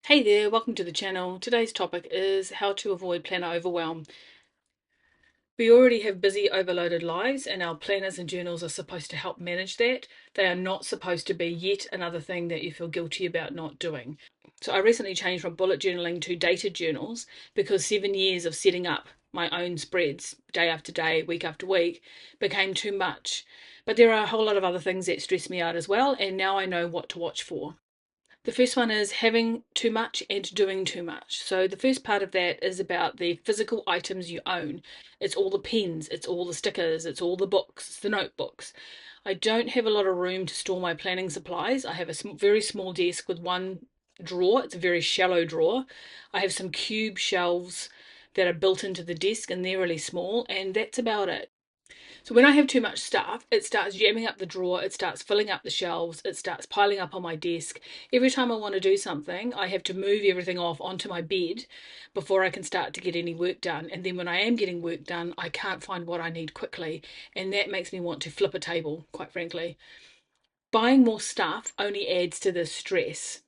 Hey there, welcome to the channel. Today's topic is how to avoid planner overwhelm. We already have busy, overloaded lives, and our planners and journals are supposed to help manage that. They are not supposed to be yet another thing that you feel guilty about not doing. So I recently changed from bullet journaling to dated journals because 7 years of setting up my own spreads day after day, week after week, became too much. But there are a whole lot of other things that stress me out as well, and now I know what to watch for. The first one is having too much and doing too much. So the first part of that is about the physical items you own. It's all the pens, it's all the stickers, it's all the books, it's the notebooks. I don't have a lot of room to store my planning supplies. I have a very small desk with one drawer. It's a very shallow drawer. I have some cube shelves that are built into the desk and they're really small, and that's about it. So when I have too much stuff, it starts jamming up the drawer, it starts filling up the shelves, it starts piling up on my desk. Every time I want to do something, I have to move everything off onto my bed before I can start to get any work done. And then when I am getting work done, I can't find what I need quickly. And that makes me want to flip a table, quite frankly. Buying more stuff only adds to the stress.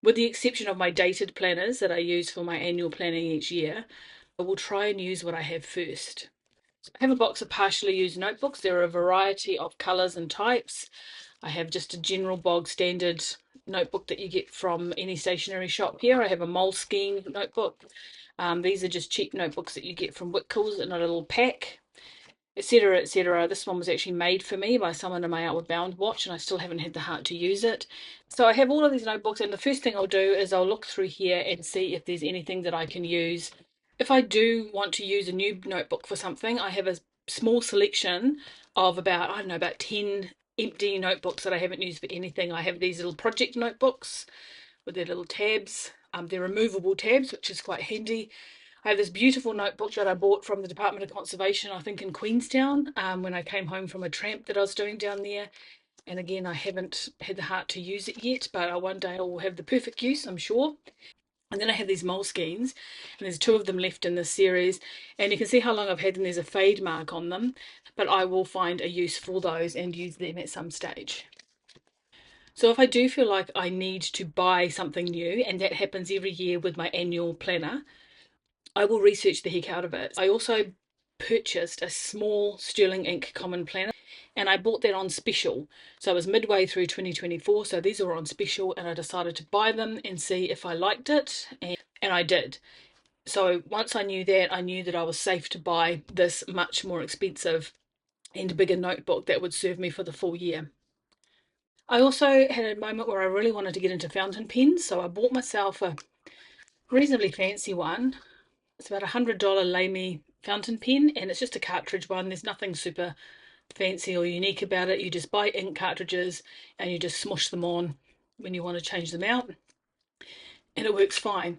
With the exception of my dated planners that I use for my annual planning each year, I will try and use what I have first. I have a box of partially used notebooks. There are a variety of colours and types. I have just a general bog standard notebook that you get from any stationery shop here. I have a Moleskine notebook. These are just cheap notebooks that you get from Whitcoulls in a little pack, etc., etc. This one was actually made for me by someone in my Outward Bound watch, and I still haven't had the heart to use it. So I have all of these notebooks, and the first thing I'll do is I'll look through here and see if there's anything that I can use. If I do want to use a new notebook for something, I have a small selection of about, I don't know, about 10 empty notebooks that I haven't used for anything. I have these little project notebooks with their little tabs. They're removable tabs, which is quite handy. I have this beautiful notebook that I bought from the Department of Conservation, I think in Queenstown, when I came home from a tramp that I was doing down there. And again, I haven't had the heart to use it yet, but one day I will have the perfect use, I'm sure. And then I have these Moleskines, and there's two of them left in this series. And you can see how long I've had them. There's a fade mark on them, but I will find a use for those and use them at some stage. So if I do feel like I need to buy something new, and that happens every year with my annual planner, I will research the heck out of it. I also purchased a small Sterling Ink common planner, and I bought that on special. So it was midway through 2024, so these are on special, and I decided to buy them and see if I liked it, and I did. So once I knew that, I knew that I was safe to buy this much more expensive and bigger notebook that would serve me for the full year. I also had a moment where I really wanted to get into fountain pens, so I bought myself a reasonably fancy one. It's about $100 Lamy fountain pen, and it's just a cartridge one. There's nothing super fancy or unique about it. You just buy ink cartridges and you just smush them on when you want to change them out, and it works fine.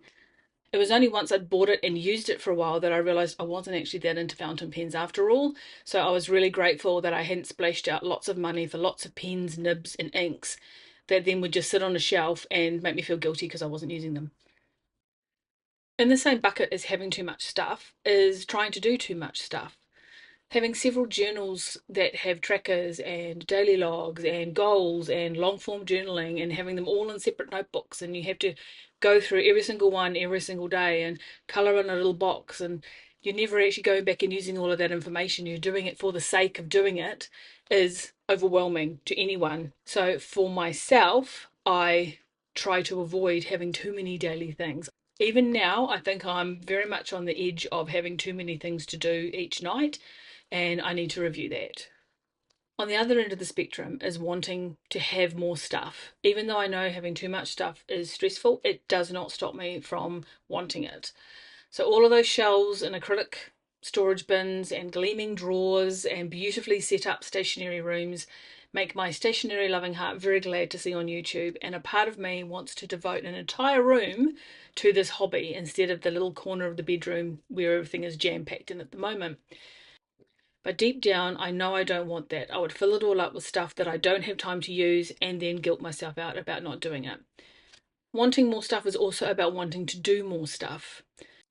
It was only once I'd bought it and used it for a while that I realised I wasn't actually that into fountain pens after all. So I was really grateful that I hadn't splashed out lots of money for lots of pens, nibs, and inks that then would just sit on a shelf and make me feel guilty because I wasn't using them. In the same bucket as having too much stuff is trying to do too much stuff. Having several journals that have trackers and daily logs and goals and long form journaling, and having them all in separate notebooks, and you have to go through every single one every single day and colour in a little box, and you're never actually going back and using all of that information. You're doing it for the sake of doing it, is overwhelming to anyone. So for myself, I try to avoid having too many daily things. Even now, I think I'm very much on the edge of having too many things to do each night, and I need to review that. On the other end of the spectrum is wanting to have more stuff. Even though I know having too much stuff is stressful, it does not stop me from wanting it. So all of those shelves and acrylic storage bins and gleaming drawers and beautifully set up stationery rooms make my stationery loving heart very glad to see on YouTube, and a part of me wants to devote an entire room to this hobby instead of the little corner of the bedroom where everything is jam-packed in at the moment. But deep down, I know I don't want that. I would fill it all up with stuff that I don't have time to use and then guilt myself out about not doing it. Wanting more stuff is also about wanting to do more stuff.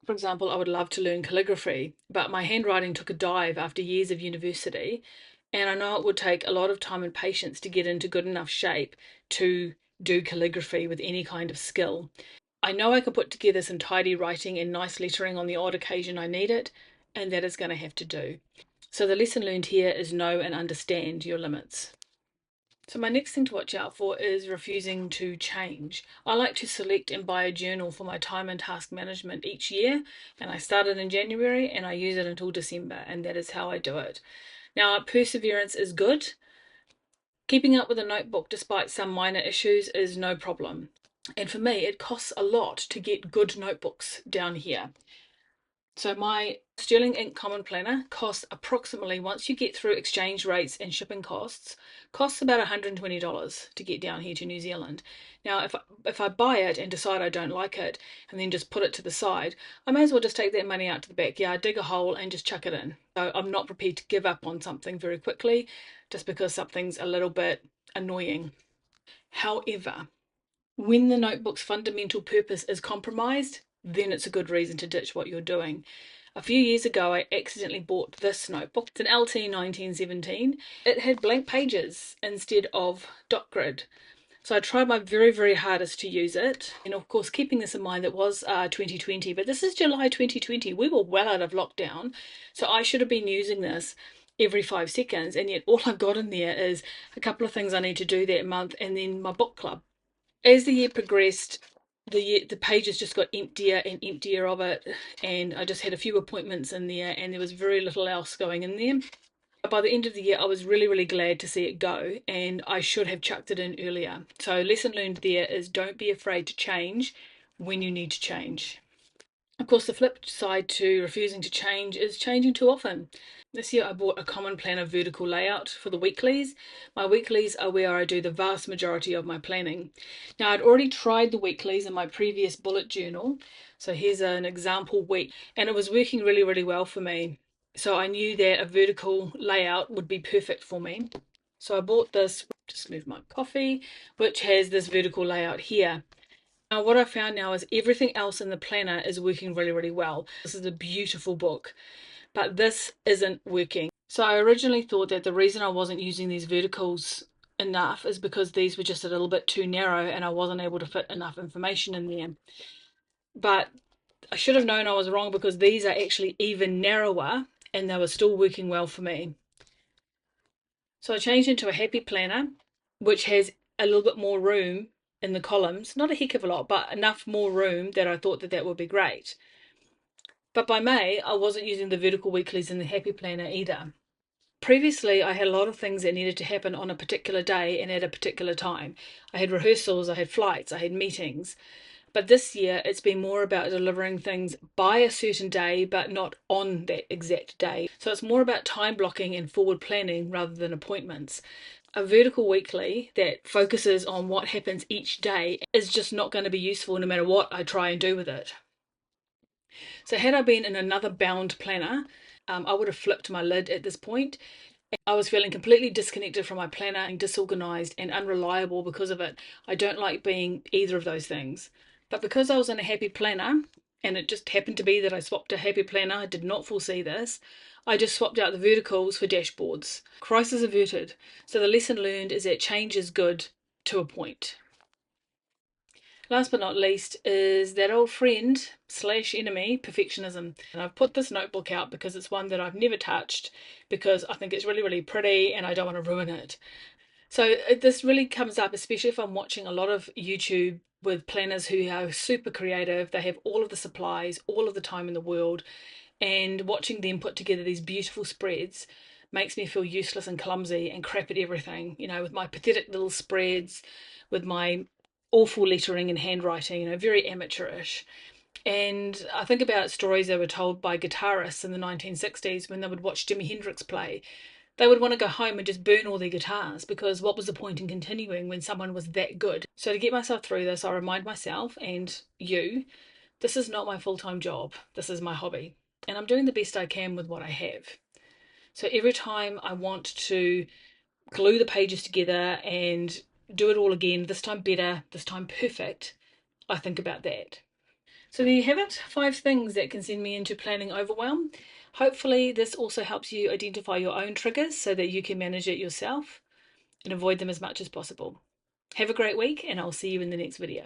For example, I would love to learn calligraphy, but my handwriting took a dive after years of university, and I know it would take a lot of time and patience to get into good enough shape to do calligraphy with any kind of skill. I know I can put together some tidy writing and nice lettering on the odd occasion I need it, and that is going to have to do. So the lesson learned here is know and understand your limits. So my next thing to watch out for is refusing to change. I like to select and buy a journal for my time and task management each year, and I started in January and I use it until December, and that is how I do it. Now, perseverance is good. Keeping up with a notebook despite some minor issues is no problem. And for me, it costs a lot to get good notebooks down here. So my Sterling Ink Common Planner costs approximately, once you get through exchange rates and shipping costs about $120 to get down here to New Zealand. Now, if I buy it and decide I don't like it and then just put it to the side, I may as well just take that money out to the backyard, dig a hole and just chuck it in. So I'm not prepared to give up on something very quickly just because something's a little bit annoying. However, when the notebook's fundamental purpose is compromised, then it's a good reason to ditch what you're doing. A few years ago, I accidentally bought this notebook. It's an LT 1917. It had blank pages instead of dot grid. So I tried my very, very hardest to use it. And of course, keeping this in mind, that was 2020, but this is July 2020. We were well out of lockdown. So I should have been using this every 5 seconds. And yet all I've got in there is a couple of things I need to do that month and then my book club. As the year progressed, the pages just got emptier and emptier of it, and I just had a few appointments in there and there was very little else going in there. By the end of the year, I was really, really glad to see it go, and I should have chucked it in earlier. So lesson learned there is don't be afraid to change when you need to change. Of course, the flip side to refusing to change is changing too often. This year I bought a common planner vertical layout for the weeklies. My weeklies are where I do the vast majority of my planning. Now, I'd already tried the weeklies in my previous bullet journal. So here's an example week, and it was working really, really well for me. So I knew that a vertical layout would be perfect for me. So I bought this, just move my coffee, which has this vertical layout here. Now, what I found now is everything else in the planner is working really, really well. This is a beautiful book, but this isn't working. So I originally thought that the reason I wasn't using these verticals enough is because these were just a little bit too narrow and I wasn't able to fit enough information in there. But I should have known I was wrong, because these are actually even narrower and they were still working well for me. So I changed into a happy planner, which has a little bit more room in the columns. Not a heck of a lot, but enough more room that I thought that that would be great. But by May, I wasn't using the vertical weeklies in the happy planner either. Previously, I had a lot of things that needed to happen on a particular day and at a particular time. I had rehearsals, I had flights, I had meetings. But this year, it's been more about delivering things by a certain day, but not on that exact day. So it's more about time blocking and forward planning rather than appointments. A vertical weekly that focuses on what happens each day is just not going to be useful no matter what I try and do with it. So had I been in another bound planner, I would have flipped my lid at this point. I was feeling completely disconnected from my planner and disorganized and unreliable because of it. I don't like being either of those things. But because I was in a happy planner, and it just happened to be that I swapped a happy planner, I did not foresee this, I just swapped out the verticals for dashboards. Crisis averted. So the lesson learned is that change is good to a point. Last but not least is that old friend slash enemy, perfectionism. And I've put this notebook out because it's one that I've never touched, because I think it's really, really pretty and I don't want to ruin it. So this really comes up, especially if I'm watching a lot of YouTube with planners who are super creative. They have all of the supplies, all of the time in the world, and watching them put together these beautiful spreads makes me feel useless and clumsy and crap at everything, with my pathetic little spreads, with my awful lettering and handwriting, very amateurish. And I think about stories that were told by guitarists in the 1960s when they would watch Jimi Hendrix play. They would want to go home and just burn all their guitars, because what was the point in continuing when someone was that good? So to get myself through this, I remind myself and you, this is not my full-time job. This is my hobby. And I'm doing the best I can with what I have. So every time I want to glue the pages together and do it all again, this time better, this time perfect, I think about that. So there you have it, 5 things that can send me into planning overwhelm. Hopefully this also helps you identify your own triggers so that you can manage it yourself and avoid them as much as possible. Have a great week, and I'll see you in the next video.